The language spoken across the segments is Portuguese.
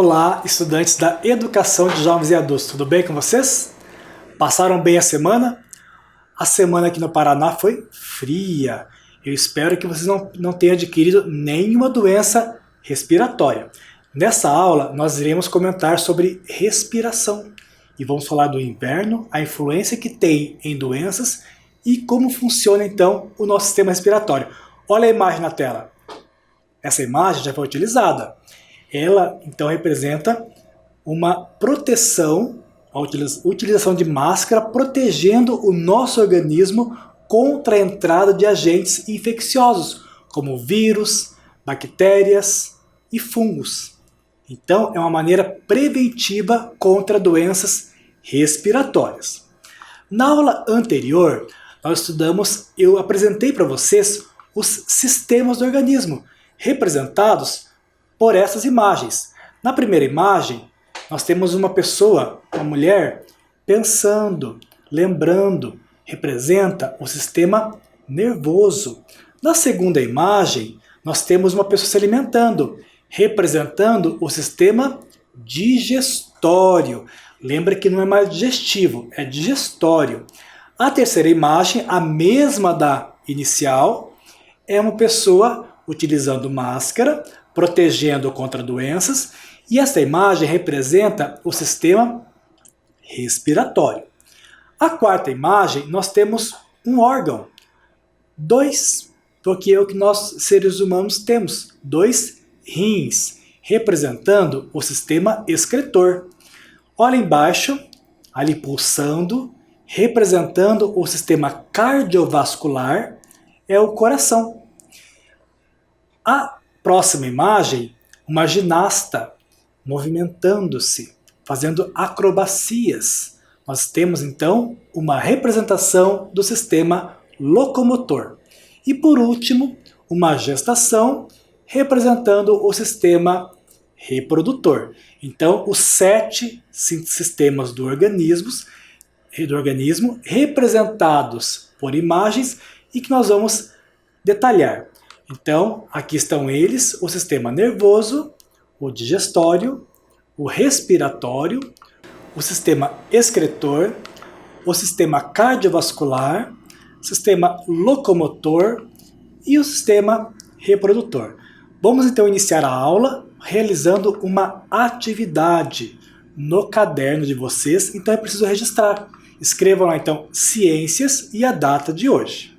Olá, estudantes da Educação de Jovens e Adultos, tudo bem com vocês? Passaram bem a semana? A semana aqui no Paraná foi fria. Eu espero que vocês não tenham adquirido nenhuma doença respiratória. Nessa aula, nós iremos comentar sobre respiração. E vamos falar do inverno, a influência que tem em doenças e como funciona então o nosso sistema respiratório. Olha a imagem na tela. Essa imagem já foi utilizada. Ela então representa uma proteção, a utilização de máscara protegendo o nosso organismo contra a entrada de agentes infecciosos, como vírus, bactérias e fungos. Então é uma maneira preventiva contra doenças respiratórias. Na aula anterior, eu apresentei para vocês os sistemas do organismo, representados por essas imagens. Na primeira imagem, nós temos uma pessoa, uma mulher, pensando, lembrando, representa o sistema nervoso. Na segunda imagem, nós temos uma pessoa se alimentando, representando o sistema digestório. Lembra que não é mais digestivo, é digestório. A terceira imagem, a mesma da inicial, é uma pessoa utilizando máscara, protegendo contra doenças, e essa imagem representa o sistema respiratório. A quarta imagem, nós temos um órgão, porque é o que nós seres humanos temos, 2 rins, representando o sistema excretor. Olha embaixo, ali pulsando, representando o sistema cardiovascular, é o coração. A próxima imagem, uma ginasta movimentando-se, fazendo acrobacias. Nós temos então uma representação do sistema locomotor. E por último, uma gestação representando o sistema reprodutor. Então, os 7 sistemas do organismo representados por imagens e que nós vamos detalhar. Então, aqui estão eles, o sistema nervoso, o digestório, o respiratório, o sistema excretor, o sistema cardiovascular, o sistema locomotor e o sistema reprodutor. Vamos então iniciar a aula realizando uma atividade no caderno de vocês, então é preciso registrar. Escrevam lá então ciências e a data de hoje.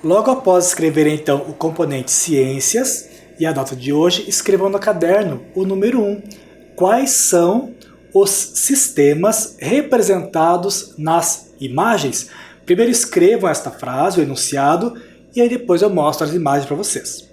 Logo após escrever então o componente ciências e a data de hoje, escrevam no caderno o número 1. Quais são os sistemas representados nas imagens? Primeiro escrevam esta frase, o enunciado, e aí depois eu mostro as imagens para vocês.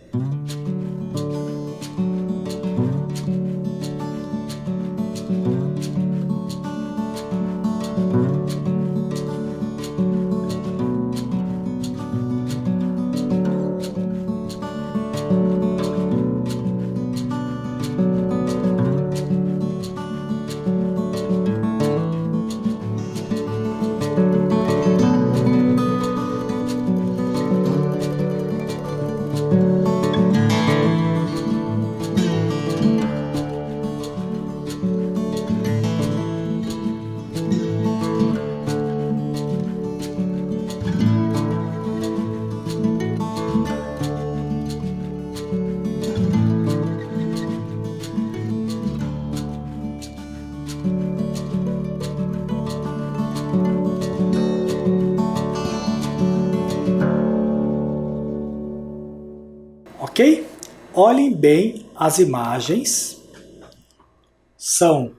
Ok? Olhem bem as imagens. São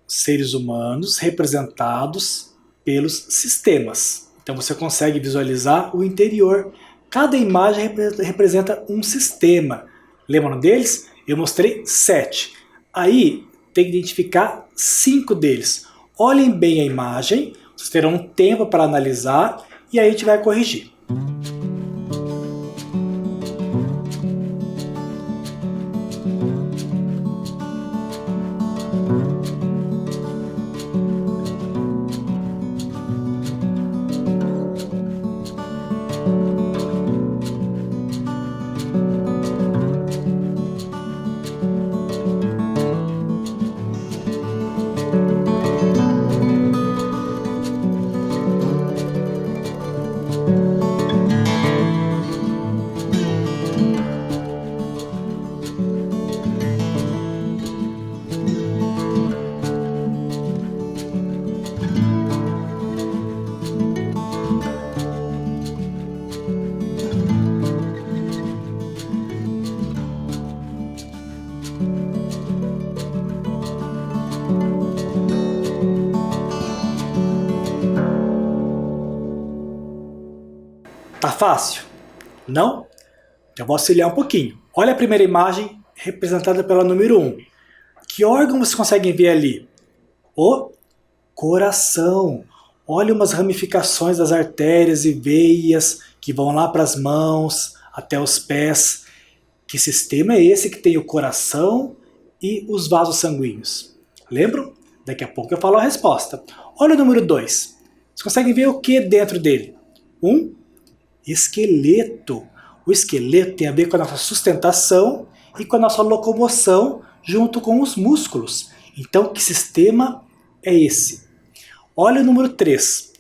seres humanos representados pelos sistemas. Então você consegue visualizar o interior. Cada imagem representa um sistema. Lembram deles? Eu mostrei 7. Aí tem que identificar 5 deles. Olhem bem a imagem, vocês terão um tempo para analisar e aí a gente vai corrigir. Tá fácil? Não? Eu vou auxiliar um pouquinho. Olha a primeira imagem representada pela número 1. Que órgão vocês conseguem ver ali? O coração. Olha umas ramificações das artérias e veias que vão lá para as mãos, até os pés. Que sistema é esse que tem o coração e os vasos sanguíneos? Lembram? Daqui a pouco eu falo a resposta. Olha o número 2. Vocês conseguem ver o que dentro dele? Um esqueleto. O esqueleto tem a ver com a nossa sustentação e com a nossa locomoção junto com os músculos. Então, que sistema é esse? Olha o número 3.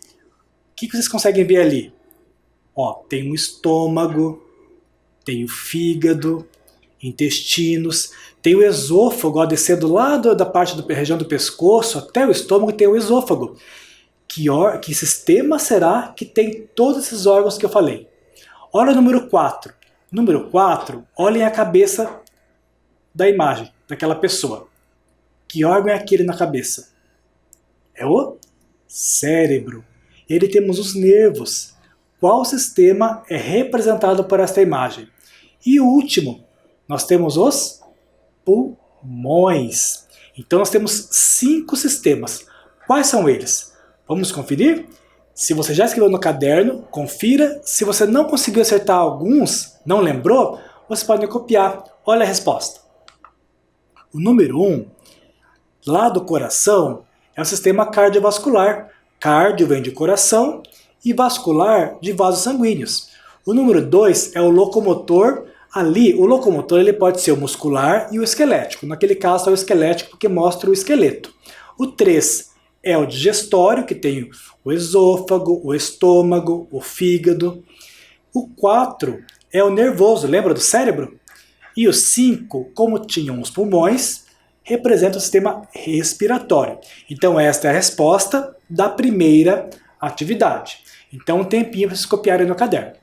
O que vocês conseguem ver ali? Ó, tem um estômago, tem o fígado, intestinos, tem o esôfago, ó, descendo lá da parte da região do pescoço até o estômago, tem o esôfago. Que sistema será que tem todos esses órgãos que eu falei? Olha o número 4. Número 4, olhem a cabeça da imagem, daquela pessoa. Que órgão é aquele na cabeça? É o cérebro. E ele temos os nervos. Qual sistema é representado por esta imagem? E o último, nós temos os pulmões. Então nós temos 5 sistemas. Quais são eles? Vamos conferir? Se você já escreveu no caderno, confira. Se você não conseguiu acertar alguns, não lembrou, você pode copiar. Olha a resposta. O número 1, lá do coração, é o sistema cardiovascular. Cardio vem de coração e vascular de vasos sanguíneos. O número 2 é o locomotor. Ali, o locomotor ele pode ser o muscular e o esquelético. Naquele caso é o esquelético porque mostra o esqueleto. O 3 é o digestório, que tem o esôfago, o estômago, o fígado. O 4 é o nervoso, lembra do cérebro? E o 5, como tinham os pulmões, representa o sistema respiratório. Então esta é a resposta da primeira atividade. Então um tempinho para vocês copiarem no caderno.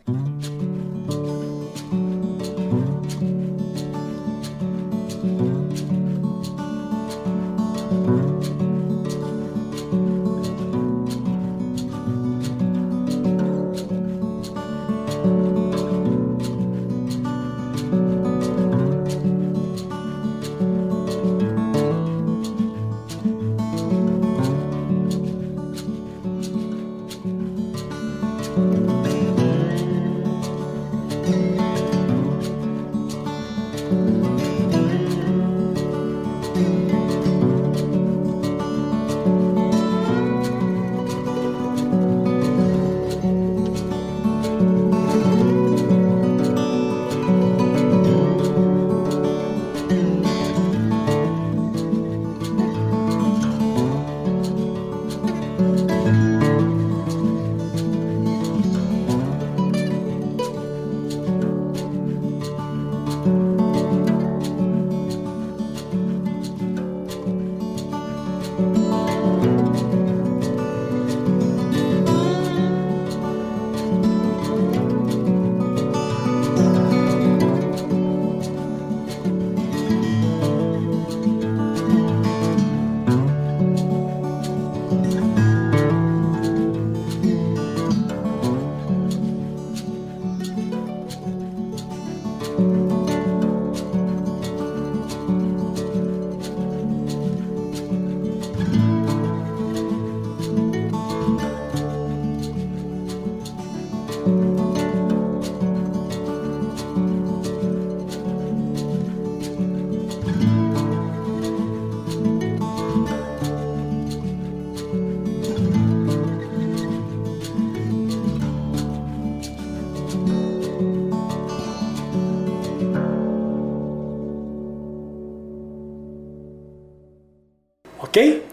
ok?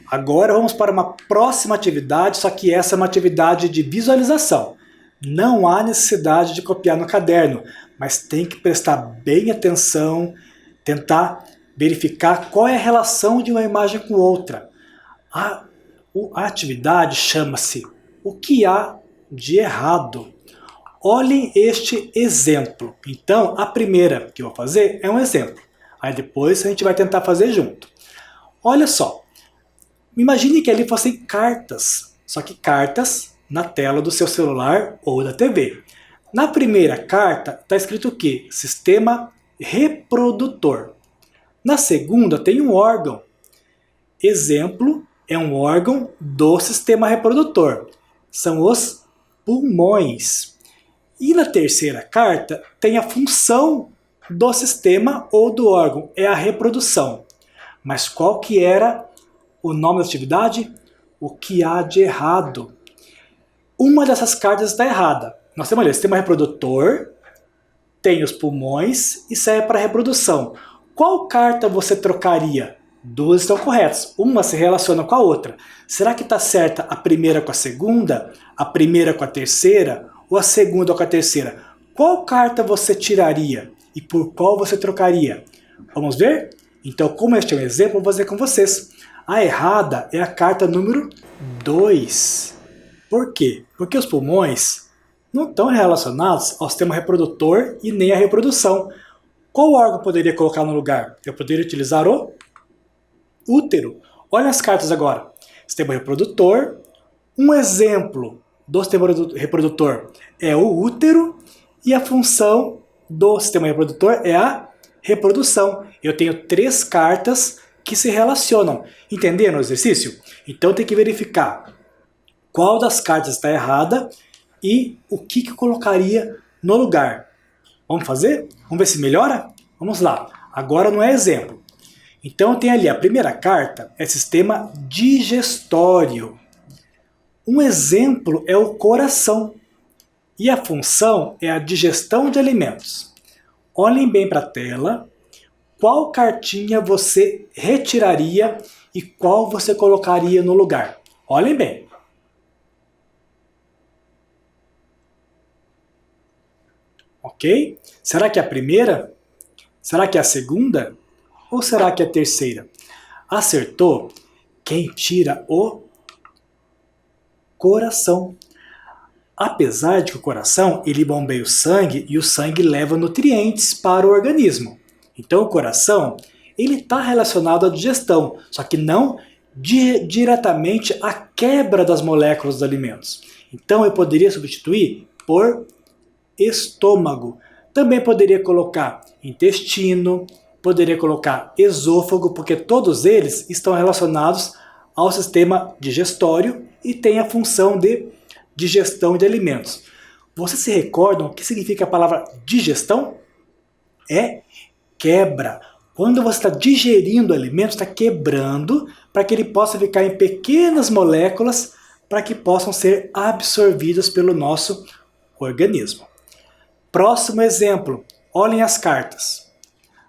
Agora vamos para uma próxima atividade, só que essa é uma atividade de visualização. Não há necessidade de copiar no caderno, mas tem que prestar bem atenção, tentar verificar qual é a relação de uma imagem com outra. A atividade chama-se O que há de errado? Olhem este exemplo. Então, a primeira que eu vou fazer é um exemplo. Aí depois a gente vai tentar fazer junto. Olha só. Imagine que ali fossem cartas. Só que cartas na tela do seu celular ou da TV. Na primeira carta está escrito o quê? Sistema reprodutor. Na segunda tem um órgão. Exemplo é um órgão do sistema reprodutor. São os pulmões. E na terceira carta tem a função do sistema ou do órgão, é a reprodução. Mas qual que era o nome da atividade? O que há de errado? Uma dessas cartas está errada. Nós temos ali o sistema reprodutor, tem os pulmões e serve para a reprodução. Qual carta você trocaria? Duas estão corretas. Uma se relaciona com a outra. Será que está certa a primeira com a segunda? A primeira com a terceira? Ou a segunda com a terceira? Qual carta você tiraria? E por qual você trocaria? Vamos ver? Então, como este é um exemplo, eu vou fazer com vocês. A errada é a carta número 2. Por quê? Porque os pulmões não estão relacionados ao sistema reprodutor e nem à reprodução. Qual órgão poderia colocar no lugar? Eu poderia utilizar o útero. Olha as cartas agora. Sistema reprodutor. Um exemplo do sistema reprodutor é o útero e a função do sistema reprodutor é a reprodução. Eu tenho 3 cartas que se relacionam. Entenderam o exercício? Então tem que verificar qual das cartas está errada e o que eu colocaria no lugar. Vamos fazer? Vamos ver se melhora? Vamos lá. Agora não é exemplo. Então tem ali a primeira carta, é sistema digestório. Um exemplo é o coração. E a função é a digestão de alimentos. Olhem bem para a tela. Qual cartinha você retiraria e qual você colocaria no lugar? Olhem bem. Ok? Será que é a primeira? Será que é a segunda? Ou será que é a terceira? Acertou quem tira o coração. Apesar de que o coração ele bombeia o sangue e o sangue leva nutrientes para o organismo. Então o coração ele está relacionado à digestão, só que não diretamente à quebra das moléculas dos alimentos. Então eu poderia substituir por estômago. Também poderia colocar intestino, poderia colocar esôfago, porque todos eles estão relacionados ao sistema digestório e têm a função de digestão de alimentos. Vocês se recordam o que significa a palavra digestão? É quebra. Quando você está digerindo o alimento, está quebrando para que ele possa ficar em pequenas moléculas para que possam ser absorvidas pelo nosso organismo. Próximo exemplo, olhem as cartas.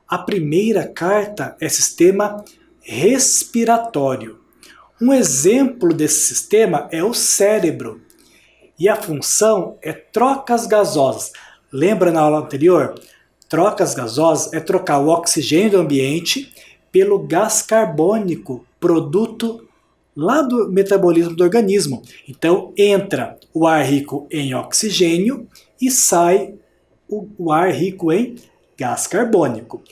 A primeira carta é sistema respiratório. Um exemplo desse sistema é o cérebro. E a função é trocas gasosas. Lembra na aula anterior? Trocas gasosas é trocar o oxigênio do ambiente pelo gás carbônico, produto lá do metabolismo do organismo. Então entra o ar rico em oxigênio e sai o ar rico em gás carbônico.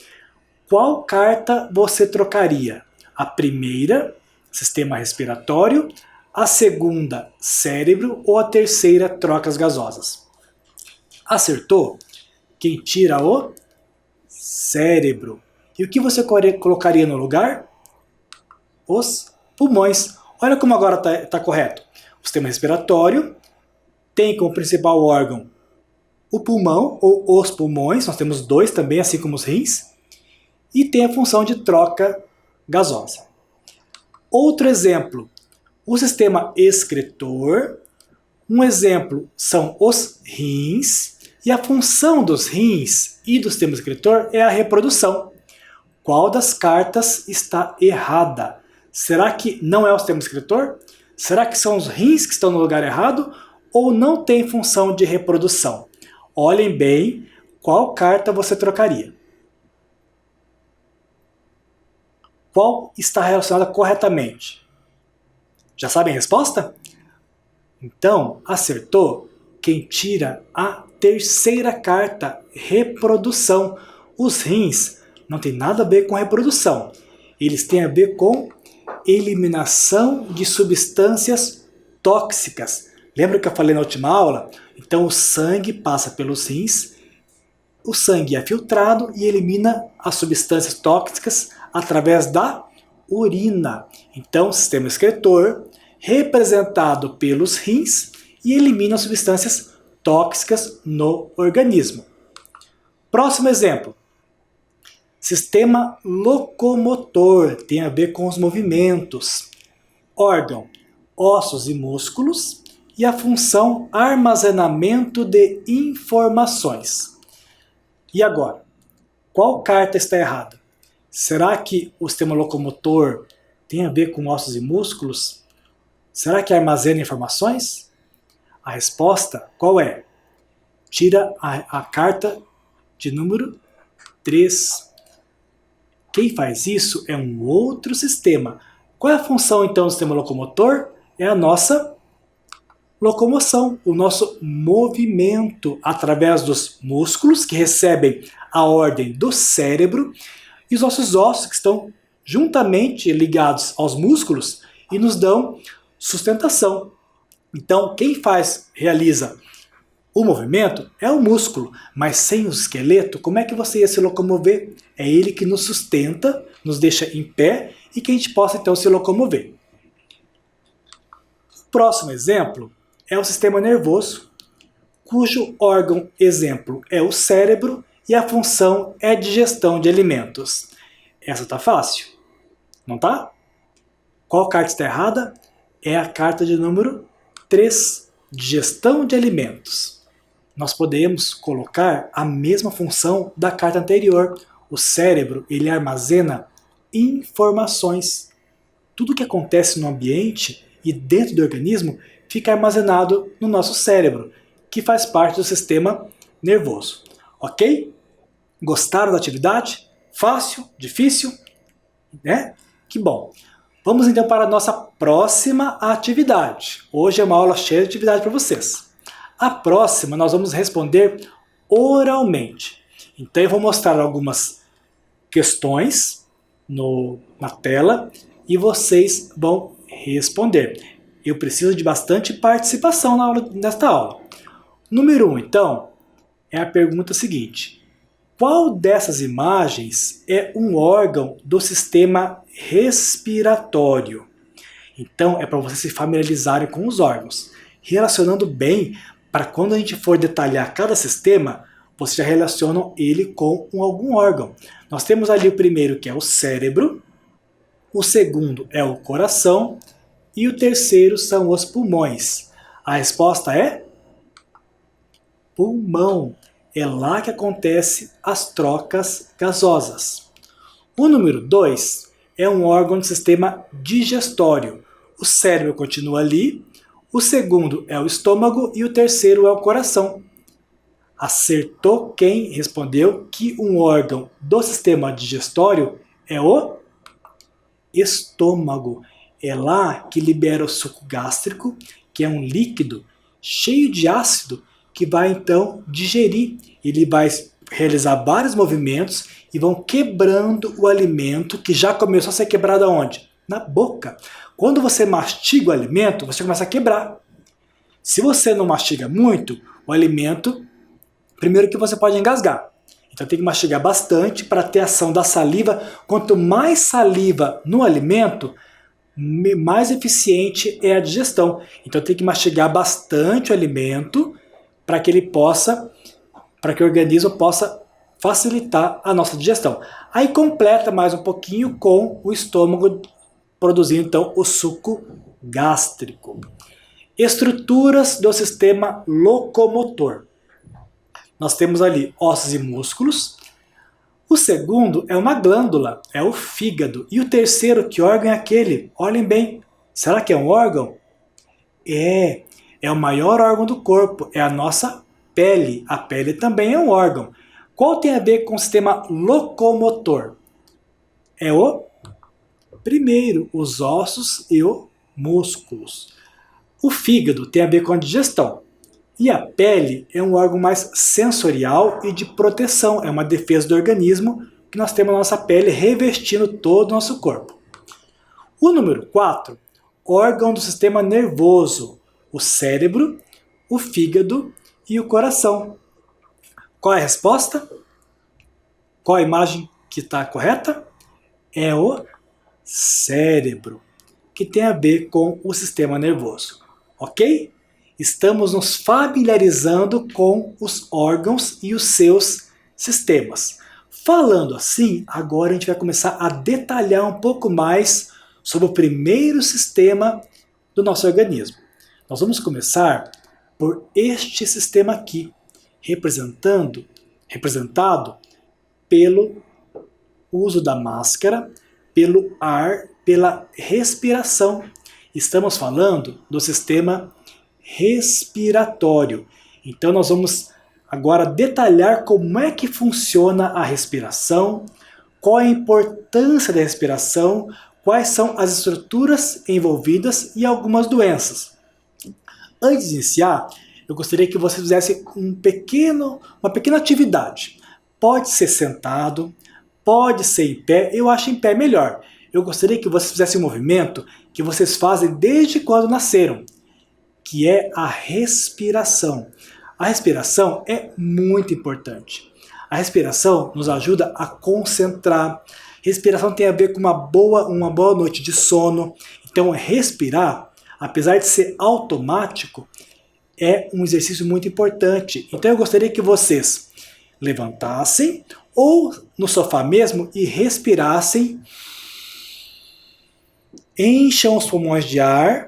Qual carta você trocaria? A primeira, sistema respiratório, a segunda, cérebro, ou a terceira, trocas gasosas? Acertou? Quem tira o cérebro. E o que você colocaria no lugar? Os pulmões. Olha como agora está correto. O sistema respiratório tem como principal órgão o pulmão ou os pulmões. Nós temos 2 também, assim como os rins. E tem a função de troca gasosa. Outro exemplo, o sistema excretor. Um exemplo são os rins. E a função dos rins e do sistema excretor é a reprodução. Qual das cartas está errada? Será que não é o sistema excretor? Será que são os rins que estão no lugar errado? Ou não tem função de reprodução? Olhem bem qual carta você trocaria. Qual está relacionada corretamente? Já sabem a resposta? Então, acertou quem tira a terceira carta, reprodução. Os rins não tem nada a ver com reprodução. Eles têm a ver com eliminação de substâncias tóxicas. Lembra que eu falei na última aula? Então o sangue passa pelos rins, o sangue é filtrado e elimina as substâncias tóxicas através da urina. Então o sistema excretor, representado pelos rins, e elimina as substâncias tóxicas no organismo. Próximo exemplo. Sistema locomotor tem a ver com os movimentos. Órgão, ossos e músculos. E a função armazenamento de informações. E agora? Qual carta está errada? Será que o sistema locomotor tem a ver com ossos e músculos? Será que armazena informações? A resposta qual é? Tira a carta de número 3. Quem faz isso é um outro sistema. Qual é a função então do sistema locomotor? É a nossa locomoção, o nosso movimento através dos músculos que recebem a ordem do cérebro e os nossos ossos que estão juntamente ligados aos músculos e nos dão sustentação. Então, quem realiza o movimento é o músculo, mas sem o esqueleto, como é que você ia se locomover? É ele que nos sustenta, nos deixa em pé e que a gente possa então se locomover. O próximo exemplo é o sistema nervoso, cujo órgão exemplo é o cérebro e a função é digestão de alimentos. Essa tá fácil, não tá? Qual carta está errada? É a carta de número 3, digestão de alimentos. Nós podemos colocar a mesma função da carta anterior. O cérebro, ele armazena informações. Tudo que acontece no ambiente e dentro do organismo fica armazenado no nosso cérebro, que faz parte do sistema nervoso. Ok? Gostaram da atividade? Fácil? Difícil? Né? Que bom! Vamos então para a nossa próxima atividade. Hoje é uma aula cheia de atividade para vocês. A próxima nós vamos responder oralmente. Então eu vou mostrar algumas questões na tela e vocês vão responder. Eu preciso de bastante participação nesta aula. Número 1, então, é a pergunta seguinte. Qual dessas imagens é um órgão do sistema respiratório? Então, é para vocês se familiarizarem com os órgãos. Relacionando bem, para quando a gente for detalhar cada sistema, vocês já relacionam ele com algum órgão. Nós temos ali o primeiro, que é o cérebro. O segundo é o coração. E o terceiro são os pulmões. A resposta é pulmão. É lá que acontecem as trocas gasosas. O número 2 é um órgão do sistema digestório. O cérebro continua ali. O segundo é o estômago e o terceiro é o coração. Acertou quem respondeu que um órgão do sistema digestório é o estômago. É lá que libera o suco gástrico, que é um líquido cheio de ácido que vai então digerir. Ele vai realizar vários movimentos e vão quebrando o alimento que já começou a ser quebrado aonde? Na boca. Quando você mastiga o alimento, você começa a quebrar. Se você não mastiga muito, o alimento, primeiro que você pode engasgar. Então tem que mastigar bastante para ter ação da saliva. Quanto mais saliva no alimento, mais eficiente é a digestão. Então tem que mastigar bastante o alimento para que o organismo possa facilitar a nossa digestão. Aí completa mais um pouquinho com o estômago produzindo então o suco gástrico. Estruturas do sistema locomotor. Nós temos ali ossos e músculos. O segundo é uma glândula, é o fígado. E o terceiro, que órgão é aquele? Olhem bem, será que é um órgão? É o maior órgão do corpo, é a nossa pele. A pele também é um órgão. Qual tem a ver com o sistema locomotor? É o primeiro, os ossos e os músculos. O fígado tem a ver com a digestão. E a pele é um órgão mais sensorial e de proteção, é uma defesa do organismo que nós temos na nossa pele revestindo todo o nosso corpo. O número 4, órgão do sistema nervoso, o cérebro, o fígado e o coração. Qual é a resposta? Qual a imagem que está correta? É o cérebro, que tem a ver com o sistema nervoso. Ok? Estamos nos familiarizando com os órgãos e os seus sistemas. Falando assim, agora a gente vai começar a detalhar um pouco mais sobre o primeiro sistema do nosso organismo. Nós vamos começar por este sistema aqui, representado pelo uso da máscara, pelo ar, pela respiração. Estamos falando do sistema respiratório. Então nós vamos agora detalhar como é que funciona a respiração, qual é a importância da respiração, quais são as estruturas envolvidas e algumas doenças. Antes de iniciar, eu gostaria que você fizesse uma pequena atividade. Pode ser sentado, pode ser em pé, eu acho em pé melhor. Eu gostaria que você fizesse um movimento que vocês fazem desde quando nasceram, que é a respiração. A respiração é muito importante. A respiração nos ajuda a concentrar. Respiração tem a ver com uma boa noite de sono. Então, respirar, apesar de ser automático, é um exercício muito importante. Então, eu gostaria que vocês levantassem ou no sofá mesmo e respirassem. Encham os pulmões de ar.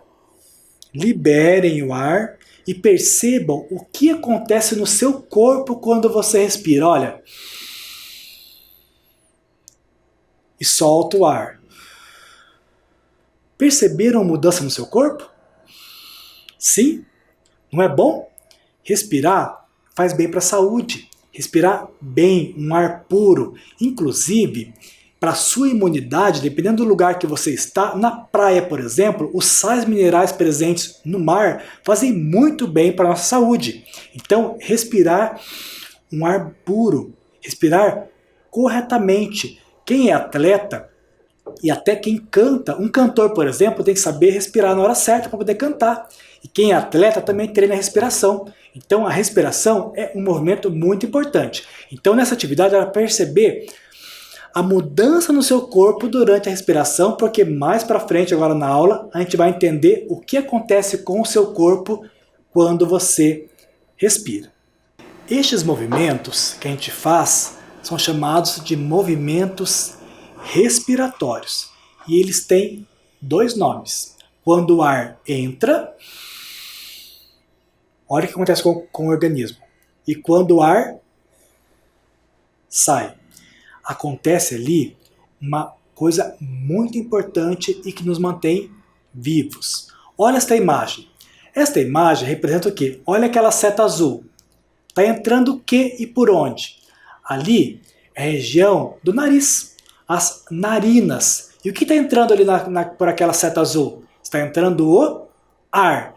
Liberem o ar e percebam o que acontece no seu corpo quando você respira. Olha. E solta o ar. Perceberam a mudança no seu corpo? Sim? Não é bom? Respirar faz bem para a saúde. Respirar bem, um ar puro. Inclusive, para a sua imunidade, dependendo do lugar que você está, na praia, por exemplo, os sais minerais presentes no mar fazem muito bem para a nossa saúde. Então, respirar um ar puro, respirar corretamente. Quem é atleta e até quem canta, um cantor, por exemplo, tem que saber respirar na hora certa para poder cantar. E quem é atleta também treina a respiração. Então, a respiração é um movimento muito importante. Então, nessa atividade, ela perceber a mudança no seu corpo durante a respiração, porque mais para frente, agora na aula, a gente vai entender o que acontece com o seu corpo quando você respira. Estes movimentos que a gente faz são chamados de movimentos respiratórios. E eles têm dois nomes. Quando o ar entra, olha o que acontece com o organismo. E quando o ar sai. Acontece ali uma coisa muito importante e que nos mantém vivos. Olha esta imagem. Esta imagem representa o quê? Olha aquela seta azul. Está entrando o que e por onde? Ali é a região do nariz, as narinas. E o que está entrando ali por aquela seta azul? Está entrando o ar.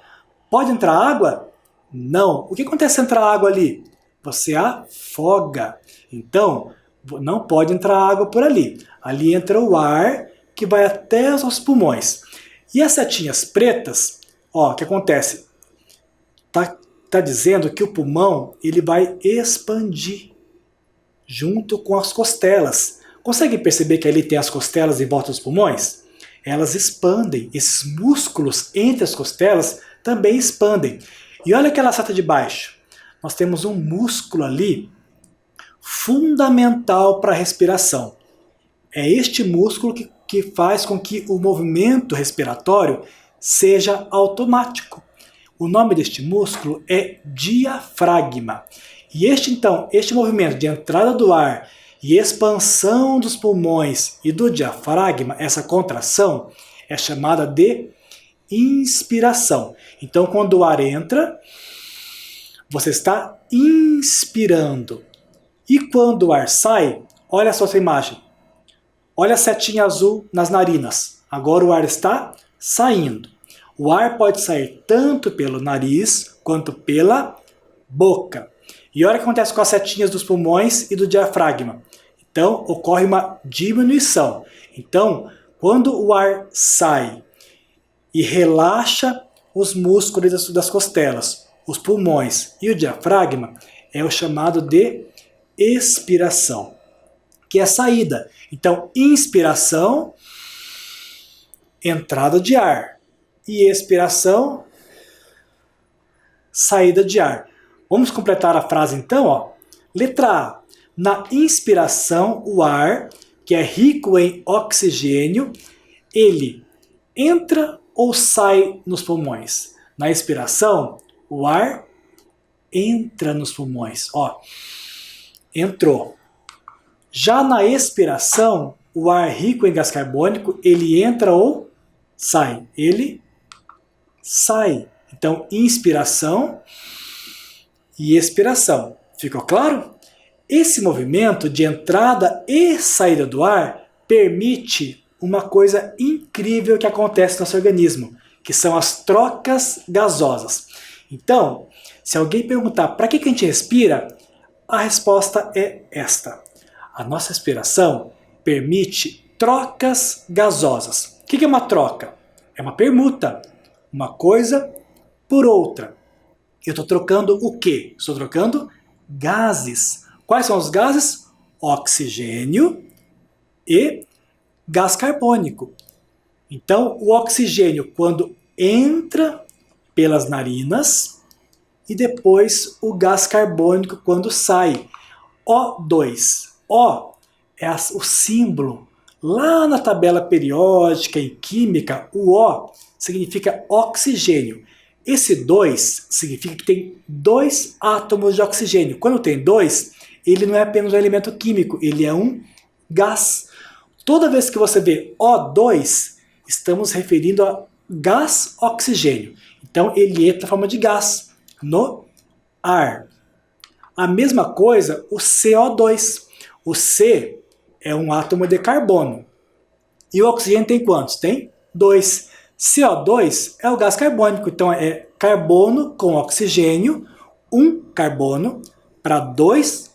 Pode entrar água? Não. O que acontece se entrar água ali? Você afoga. Então, não pode entrar água por ali. Ali entra o ar que vai até os nossos pulmões. E as setinhas pretas, ó, o que acontece? Tá dizendo que o pulmão ele vai expandir junto com as costelas. Consegue perceber que ali tem as costelas em volta dos pulmões? Elas expandem. Esses músculos entre as costelas também expandem. E olha aquela seta de baixo. Nós temos um músculo ali fundamental para a respiração. É este músculo que faz com que o movimento respiratório seja automático. O nome deste músculo é diafragma. E este movimento de entrada do ar e expansão dos pulmões e do diafragma, essa contração é chamada de inspiração. Então, quando o ar entra, você está inspirando. E quando o ar sai, olha só essa imagem. Olha a setinha azul nas narinas. Agora o ar está saindo. O ar pode sair tanto pelo nariz quanto pela boca. E olha o que acontece com as setinhas dos pulmões e do diafragma. Então, ocorre uma diminuição. Então, quando o ar sai e relaxa os músculos das costelas, os pulmões e o diafragma, é o chamado de expiração, que é a saída. Então, inspiração, entrada de ar, e expiração, saída de ar. Vamos completar a frase então, ó. Letra A. Na inspiração, o ar, que é rico em oxigênio, ele entra ou sai nos pulmões? Na expiração, o ar entra nos pulmões. Ó, entrou. Já na expiração, o ar rico em gás carbônico, ele entra ou sai? Ele sai. Então, inspiração e expiração. Ficou claro? Esse movimento de entrada e saída do ar permite uma coisa incrível que acontece no nosso organismo, que são as trocas gasosas. Então, se alguém perguntar para que a gente respira, a resposta é esta. A nossa respiração permite trocas gasosas. O que é uma troca? É uma permuta. Uma coisa por outra. Eu estou trocando o quê? Estou trocando gases. Quais são os gases? Oxigênio e gás carbônico. Então, o oxigênio, quando entra pelas narinas, e depois o gás carbônico quando sai. O2. O é o símbolo. Lá na tabela periódica em química, o O significa oxigênio. Esse 2 significa que tem 2 átomos de oxigênio. Quando tem 2, ele não é apenas um elemento químico, ele é um gás. Toda vez que você vê O2, estamos referindo a gás oxigênio. Então ele entra na forma de gás no ar. A mesma coisa o CO2. O C é um átomo de carbono. E o oxigênio tem quantos? Tem 2. CO2 é o gás carbônico. Então é carbono com oxigênio, um carbono para 2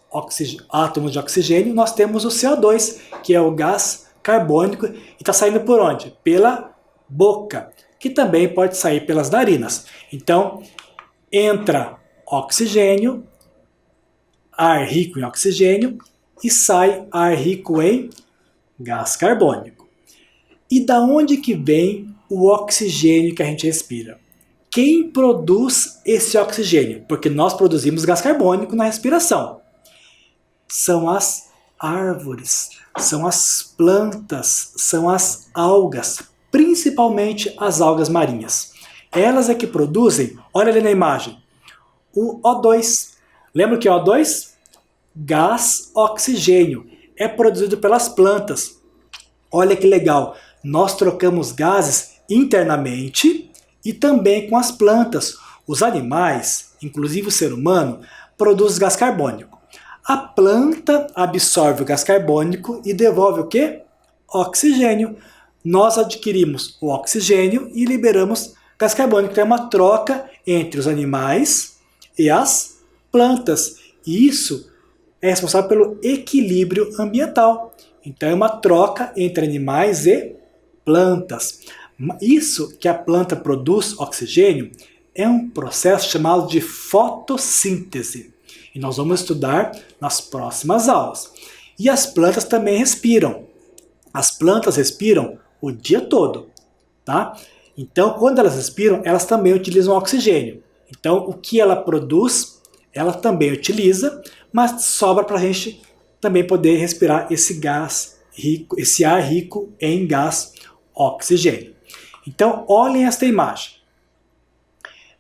átomos de oxigênio. Nós temos o CO2, que é o gás carbônico, e está saindo por onde? Pela boca, que também pode sair pelas narinas. Então, entra oxigênio, ar rico em oxigênio, e sai ar rico em gás carbônico. E da onde que vem o oxigênio que a gente respira? Quem produz esse oxigênio? Porque nós produzimos gás carbônico na respiração. São as árvores, são as plantas, são as algas, principalmente as algas marinhas. Elas é que produzem, olha ali na imagem, o O2. Lembra o que é O2? Gás oxigênio. É produzido pelas plantas. Olha que legal. Nós trocamos gases internamente e também com as plantas. Os animais, inclusive o ser humano, produz gás carbônico. A planta absorve o gás carbônico e devolve o quê? Oxigênio. Nós adquirimos o oxigênio e liberamos gás carbônico. Então é uma troca entre os animais e as plantas. E isso é responsável pelo equilíbrio ambiental. Então é uma troca entre animais e plantas. Isso que a planta produz oxigênio é um processo chamado de fotossíntese. E nós vamos estudar nas próximas aulas. E as plantas também respiram. As plantas respiram o dia todo, tá? Então, quando elas respiram, elas também utilizam oxigênio. Então, o que ela produz, ela também utiliza, mas sobra para a gente também poder respirar esse gás rico, esse ar rico em gás oxigênio. Então, olhem esta imagem.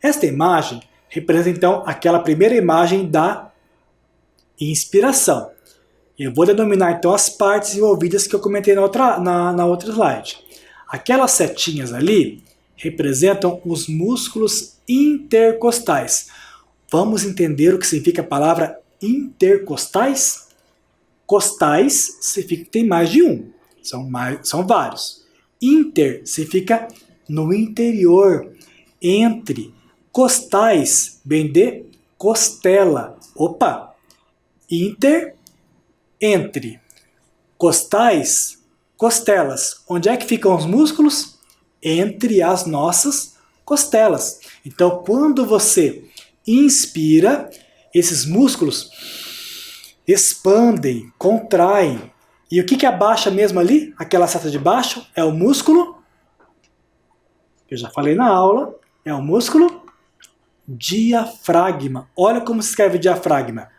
Esta imagem representa, então, aquela primeira imagem da inspiração. Eu vou denominar então as partes envolvidas que eu comentei na outra slide. Aquelas setinhas ali representam os músculos intercostais. Vamos entender o que significa a palavra intercostais? Costais significa que tem mais de um, são vários. Inter significa no interior, entre. Costais vem de costela. Opa! Inter, entre. Costais, costelas. Onde é que ficam os músculos? Entre as nossas costelas. Então, quando você inspira, esses músculos expandem, contraem. E o que abaixa mesmo ali? Aquela seta de baixo é o músculo, eu já falei na aula, é o músculo diafragma. Olha como se escreve diafragma.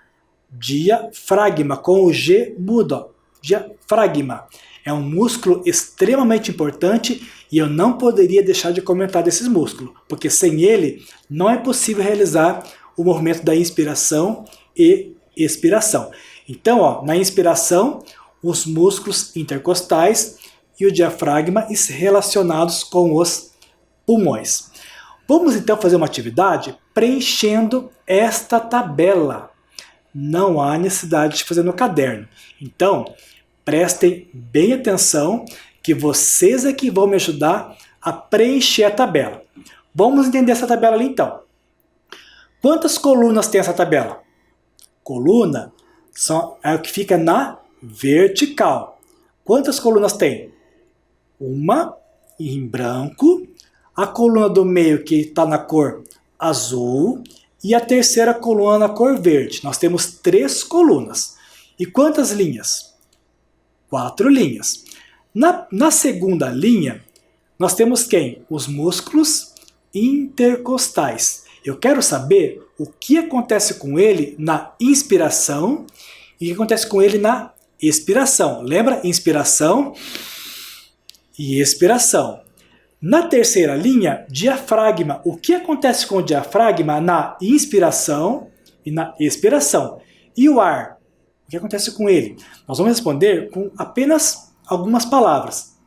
Diafragma, com o G mudo. Ó. Diafragma. É um músculo extremamente importante e eu não poderia deixar de comentar desses músculos, porque sem ele não é possível realizar o movimento da inspiração e expiração. Então, ó, na inspiração, os músculos intercostais e o diafragma relacionados com os pulmões. Vamos então fazer uma atividade preenchendo esta tabela. Não há necessidade de fazer no caderno. Então, prestem bem atenção que vocês é que vão me ajudar a preencher a tabela. Vamos entender essa tabela ali então. Quantas colunas tem essa tabela? Coluna é o que fica na vertical. Quantas colunas tem? Uma em branco, a coluna do meio que está na cor azul e a terceira coluna na cor verde. Nós temos 3 colunas. E quantas linhas? 4 linhas. Na segunda linha, nós temos quem? Os músculos intercostais. Eu quero saber o que acontece com ele na inspiração e o que acontece com ele na expiração. Lembra? Inspiração e expiração. Na terceira linha, diafragma. O que acontece com o diafragma na inspiração e na expiração? E o ar? O que acontece com ele? Nós vamos responder com apenas algumas palavras.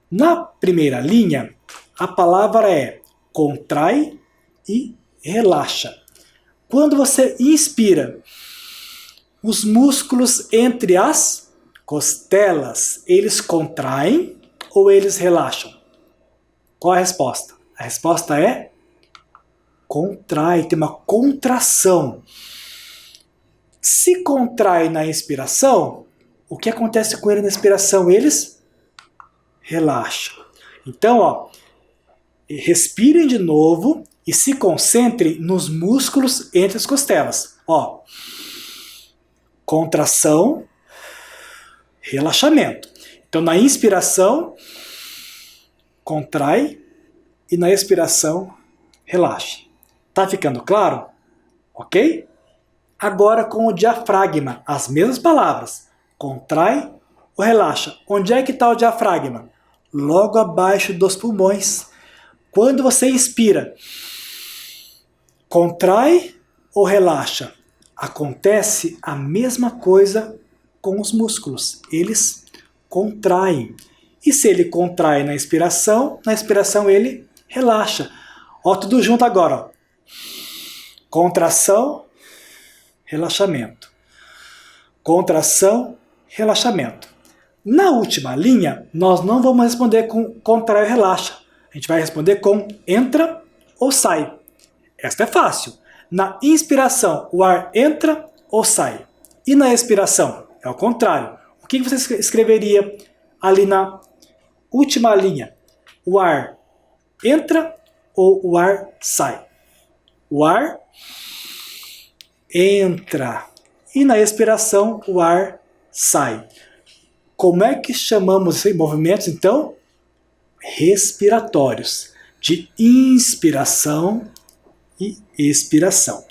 Na primeira linha, a palavra é contrai e relaxa. Quando você inspira, os músculos entre as costelas, eles contraem ou eles relaxam? Qual a resposta? A resposta é contrai, tem uma contração. Se contrai na inspiração, o que acontece com ele na expiração? Eles relaxam. Então, ó, respirem de novo e se concentrem nos músculos entre as costelas. Ó, contração, relaxamento. Então, na inspiração, contrai e na expiração, relaxa. Tá ficando claro? Ok? Agora com o diafragma, as mesmas palavras. Contrai ou relaxa. Onde é que está o diafragma? Logo abaixo dos pulmões. Quando você inspira, contrai ou relaxa? Acontece a mesma coisa com os músculos. Eles contraem. E se ele contrai na expiração ele relaxa. Ó, tudo junto agora. Ó. Contração, relaxamento. Contração, relaxamento. Na última linha, nós não vamos responder com contrai ou relaxa. A gente vai responder com entra ou sai. Esta é fácil. Na inspiração, o ar entra ou sai. E na expiração? É o contrário. O que você escreveria ali na última linha? O ar entra ou o ar sai? O ar entra. E na expiração, o ar sai. Como é que chamamos esses movimentos, então? Respiratórios. De inspiração e expiração.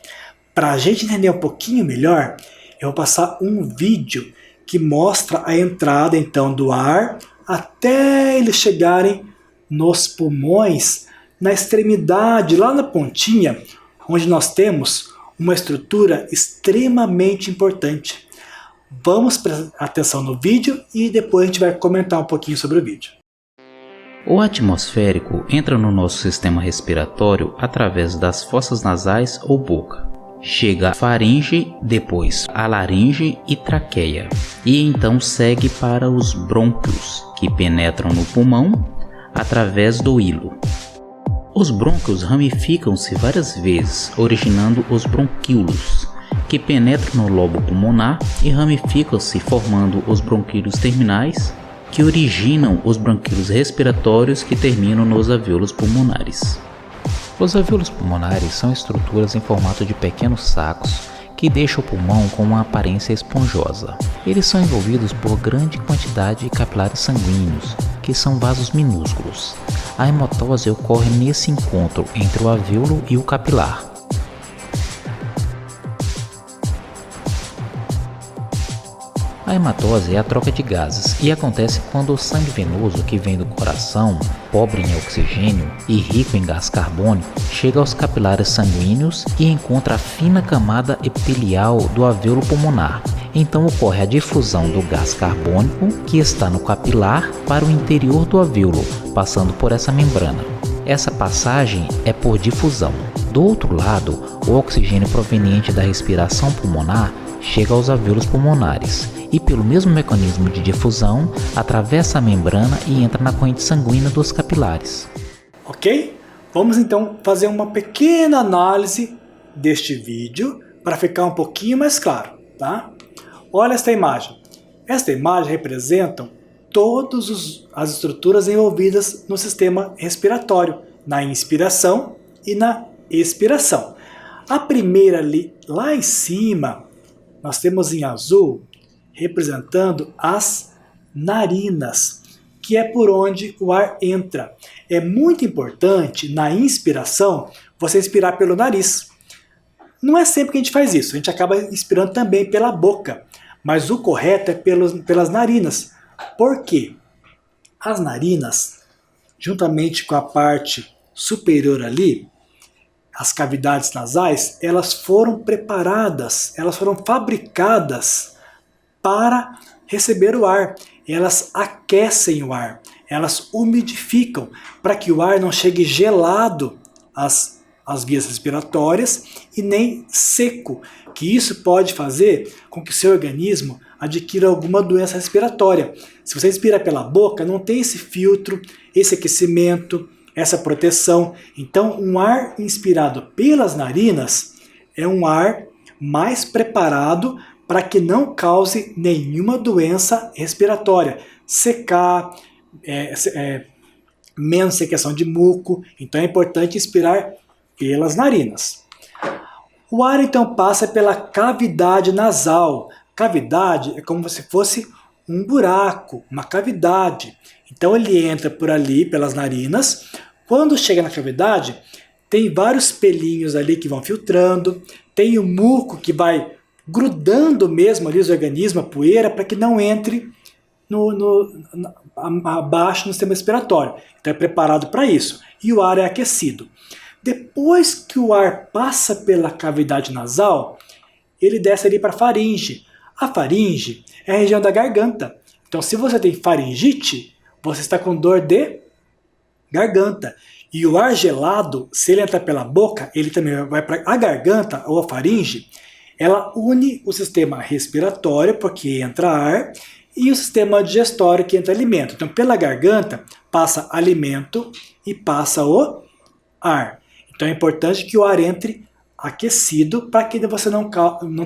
Para a gente entender um pouquinho melhor, eu vou passar um vídeo que mostra a entrada, então, do ar até eles chegarem nos pulmões, na extremidade, lá na pontinha, onde nós temos uma estrutura extremamente importante. Vamos prestar atenção no vídeo e depois a gente vai comentar um pouquinho sobre o vídeo. O atmosférico entra no nosso sistema respiratório através das fossas nasais ou boca. Chega à faringe, depois à laringe e traqueia, e então segue para os brônquios, que penetram no pulmão através do hilo. Os brônquios ramificam-se várias vezes, originando os bronquíolos, que penetram no lobo pulmonar e ramificam-se formando os bronquíolos terminais, que originam os bronquíolos respiratórios que terminam nos alvéolos pulmonares. Os alvéolos pulmonares são estruturas em formato de pequenos sacos que deixam o pulmão com uma aparência esponjosa. Eles são envolvidos por grande quantidade de capilares sanguíneos, que são vasos minúsculos. A hematose ocorre nesse encontro entre o alvéolo e o capilar. A hematose é a troca de gases e acontece quando o sangue venoso que vem do coração, pobre em oxigênio e rico em gás carbônico, chega aos capilares sanguíneos e encontra a fina camada epitelial do alvéolo pulmonar. Então ocorre a difusão do gás carbônico que está no capilar para o interior do alvéolo, passando por essa membrana. Essa passagem é por difusão. Do outro lado, o oxigênio proveniente da respiração pulmonar chega aos alvéolos pulmonares e, pelo mesmo mecanismo de difusão, atravessa a membrana e entra na corrente sanguínea dos capilares. Ok? Vamos então fazer uma pequena análise deste vídeo para ficar um pouquinho mais claro, tá? Olha esta imagem. Esta imagem representa todas as estruturas envolvidas no sistema respiratório, na inspiração e na expiração. A primeira ali, lá em cima, nós temos em azul representando as narinas, que é por onde o ar entra. É muito importante na inspiração você inspirar pelo nariz. Não é sempre que a gente faz isso, a gente acaba inspirando também pela boca, mas o correto é pelas narinas. Por quê? As narinas, juntamente com a parte superior ali, as cavidades nasais, elas foram preparadas, elas foram fabricadas para receber o ar. Elas aquecem o ar, elas umidificam para que o ar não chegue gelado às vias respiratórias e nem seco, que isso pode fazer com que o seu organismo adquira alguma doença respiratória. Se você respira pela boca, não tem esse filtro, esse aquecimento, essa proteção. Então, um ar inspirado pelas narinas é um ar mais preparado para que não cause nenhuma doença respiratória. Secar, menos secreção de muco. Então é importante inspirar pelas narinas. O ar então passa pela cavidade nasal. Cavidade é como se fosse um buraco, uma cavidade. Então ele entra por ali, pelas narinas. Quando chega na cavidade, tem vários pelinhos ali que vão filtrando, tem o muco que vai grudando mesmo ali os organismos, a poeira, para que não entre abaixo no sistema respiratório. Então é preparado para isso. E o ar é aquecido. Depois que o ar passa pela cavidade nasal, ele desce ali para a faringe. A faringe é a região da garganta. Então se você tem faringite, você está com dor de garganta. E o ar gelado, se ele entra pela boca, ele também vai para a garganta ou a faringe. Ela une o sistema respiratório, porque entra ar, e o sistema digestório, que entra alimento. Então, pela garganta, passa alimento e passa o ar. Então, é importante que o ar entre aquecido para que você não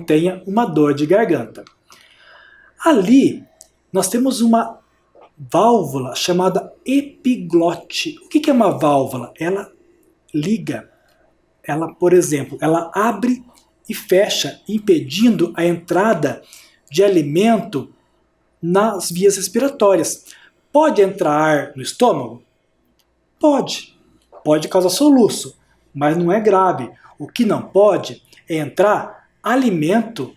tenha uma dor de garganta. Ali, nós temos uma válvula chamada epiglote. O que é uma válvula? Ela liga. Ela, por exemplo, ela abre e fecha, impedindo a entrada de alimento nas vias respiratórias. Pode entrar ar no estômago? Pode. Pode causar soluço, mas não é grave. O que não pode é entrar alimento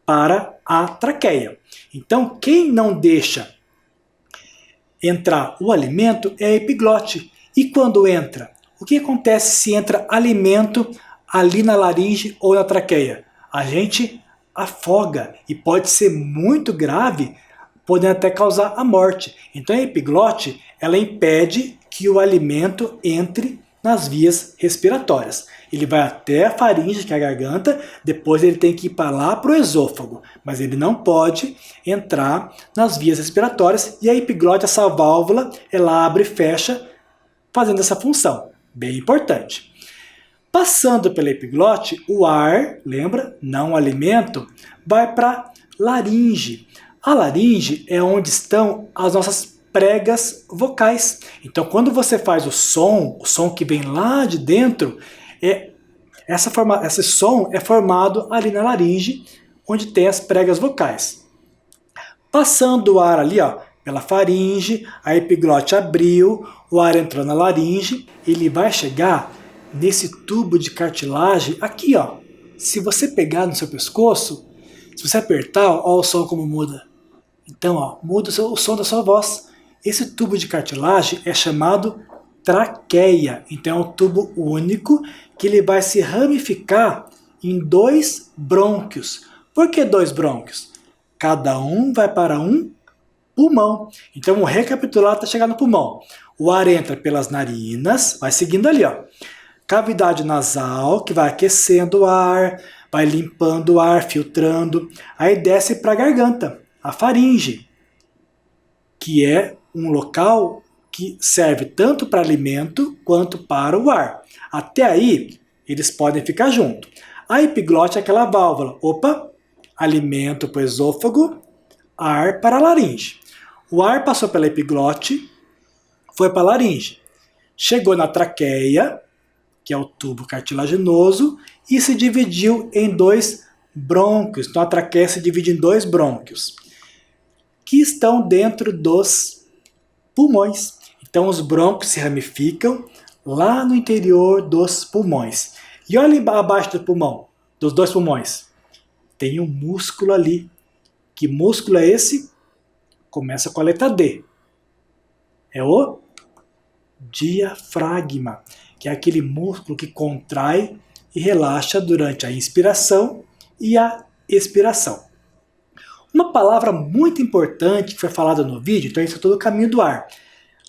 para a traqueia. Então, quem não deixa entrar o alimento é a epiglote. E quando entra? O que acontece se entra alimento ali na laringe ou na traqueia? A gente afoga e pode ser muito grave, podendo até causar a morte. Então a epiglote, ela impede que o alimento entre nas vias respiratórias. Ele vai até a faringe, que é a garganta, depois ele tem que ir para lá para o esôfago, mas ele não pode entrar nas vias respiratórias, e a epiglote, essa válvula, ela abre e fecha, fazendo essa função, bem importante. Passando pela epiglote, o ar, lembra, não o alimento, vai para a laringe. A laringe é onde estão as nossas pregas vocais. Então, quando você faz o som que vem lá de dentro, esse som é formado ali na laringe, onde tem as pregas vocais. Passando o ar ali, ó, pela faringe, a epiglote abriu, o ar entrou na laringe, ele vai chegar nesse tubo de cartilagem aqui, ó. Se você pegar no seu pescoço, se você apertar, ó o som como muda. Então, ó, muda o som da sua voz. Esse tubo de cartilagem é chamado traqueia. Então é um tubo único que ele vai se ramificar em 2 brônquios. Por que 2 brônquios? Cada um vai para um pulmão. Então vamos recapitular até chegar no pulmão. O ar entra pelas narinas, vai seguindo ali, ó. Cavidade nasal, que vai aquecendo o ar, vai limpando o ar, filtrando. Aí desce para a garganta, a faringe, que é um local que serve tanto para alimento quanto para o ar. Até aí, eles podem ficar juntos. A epiglote é aquela válvula. Opa, alimento para o esôfago, ar para a laringe. O ar passou pela epiglote, foi para a laringe. Chegou na traqueia, que é o tubo cartilaginoso, e se dividiu em 2 brônquios. Então a traqueia se divide em 2 brônquios, que estão dentro dos pulmões. Então os brônquios se ramificam lá no interior dos pulmões. E olha abaixo do pulmão, dos 2 pulmões. Tem um músculo ali. Que músculo é esse? Começa com a letra D. É o diafragma, que é aquele músculo que contrai e relaxa durante a inspiração e a expiração. Uma palavra muito importante que foi falada no vídeo, então isso é todo o caminho do ar.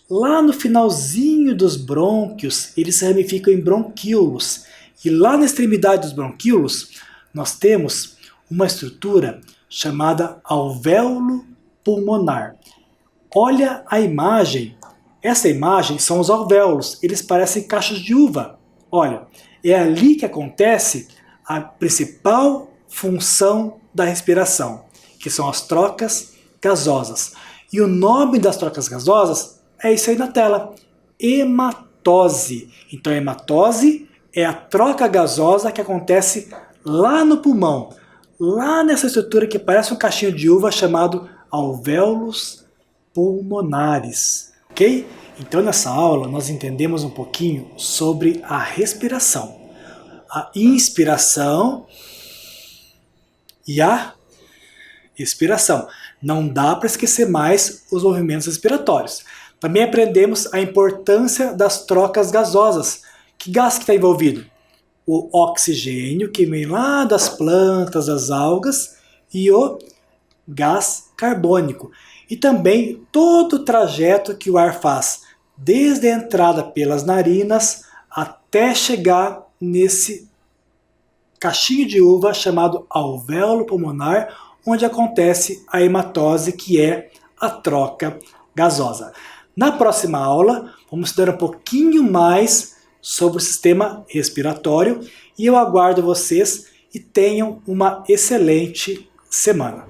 Lá no finalzinho dos brônquios, eles se ramificam em bronquíolos. E lá na extremidade dos bronquíolos, nós temos uma estrutura chamada alvéolo pulmonar. Olha a imagem. Essa imagem são os alvéolos. Eles parecem cachos de uva. Olha, é ali que acontece a principal função da respiração, que são as trocas gasosas. E o nome das trocas gasosas é isso aí na tela, hematose. Então a hematose é a troca gasosa que acontece lá no pulmão, lá nessa estrutura que parece um cachinho de uva chamado alvéolos pulmonares. Ok? Então nessa aula nós entendemos um pouquinho sobre a respiração, a inspiração e a expiração. Não dá para esquecer mais os movimentos respiratórios. Também aprendemos a importância das trocas gasosas. Que gás que está envolvido? O oxigênio, que vem lá das plantas, das algas, e o gás carbônico. E também todo o trajeto que o ar faz, desde a entrada pelas narinas até chegar nesse cachinho de uva chamado alvéolo pulmonar, onde acontece a hematose, que é a troca gasosa. Na próxima aula, vamos estudar um pouquinho mais sobre o sistema respiratório e eu aguardo vocês e tenham uma excelente semana.